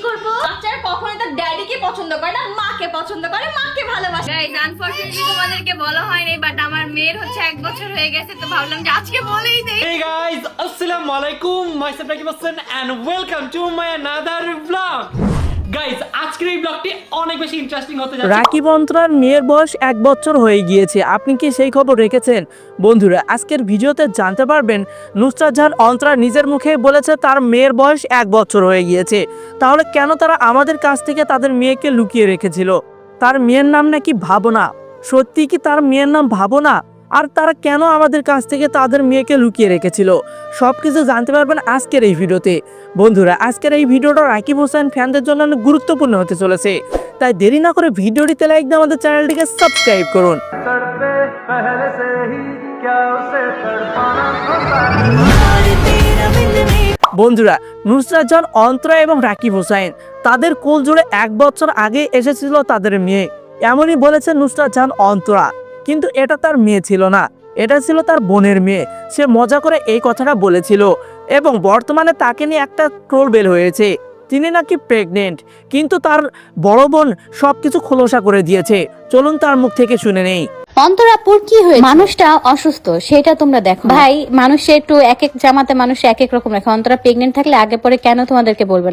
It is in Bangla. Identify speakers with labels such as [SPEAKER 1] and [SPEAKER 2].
[SPEAKER 1] করব? বাচ্চারা কখনোই তার ড্যাডিকে পছন্দ করে না, মাকে পছন্দ করে, মাকে ভালোবাসে। গাইস আনফরচুনেটলি তোমাদেরকে বলা হয়নি, বাট আমার মেয়ের হচ্ছে 1 বছর হয়ে গেছে, তো ভাবলাম যে আজকে বলেই দেই।
[SPEAKER 2] Hey guys, assalamu alaikum. Myself Rakib Hassan and welcome to my another vlog. Guys আজকের এই ব্লগটি অনেক বেশি ইন্টারেস্টিং হতে যাচ্ছে।
[SPEAKER 3] রাকিব অন্তরার মেয়ের বয়স 1 বছর হয়ে গিয়েছে। আপনি কি সেই খবর রেখেছেন? বন্ধুরা, আজকের ভিডিওতে জানতে পারবেন নুসরাত জাহান অন্তরা নিজের মুখে বলেছে তার মেয়ের বয়স 1 বছর হয়ে গিয়েছে। তাহলে কেন তারা আমাদের কাছ থেকে তাদের মেয়েকে লুকিয়ে রেখেছিল? তার মেয়ের নাম নাকি ভাবনা। সত্যি কি তার মেয়ের নাম ভাবনা? আর তারা কেন আমাদের কাছ থেকে তাদের মেয়েকে লুকিয়ে রেখেছিল? সব কিছু জানতে পারবেন আজকের এই ভিডিওতে। বন্ধুরা, আজকের এই ভিডিওটা রাকিব হোসেন ফ্যানদের জন্য অনেক গুরুত্বপূর্ণ হতে চলেছে, তাই দেরি না করে ভিডিওটিতে লাইক দিয়ে আমাদের চ্যানেলটিকে সাবস্ক্রাইব করুন। বন্ধুরা, নুসরাত জাহান অন্তরা এবং রাকিব হোসেন তাদের কোল জুড়ে 1 বছর আগে এসেছিল তাদের মেয়ে, এমনই বলেছে নুসরাত জাহান অন্তরা। কিন্তু এটা তার মেয়ে ছিল না, এটা ছিল তার বোনের মেয়ে। সে মজা করে এই কথাটা বলেছিল এবং বর্তমানে তাকে নিয়ে একটা ট্রোল বের হয়েছে, তিনি নাকি প্রেগনেন্ট। কিন্তু তার বড় বোন সবকিছু খোলসা করে দিয়েছে। চলুন তার মুখ থেকে শুনে নেই।
[SPEAKER 4] অন্তরাপুর কি হয়েছে? মানুষটা অসুস্থ, সেটা তোমরা দেখো ভাই। মানুষে একটু এক এক জামাতে মানুষ এক এক রকম রাখে। অন্তরা প্রেগনেন্ট থাকলে আগে পরে কেন তোমাদেরকে বলবে না?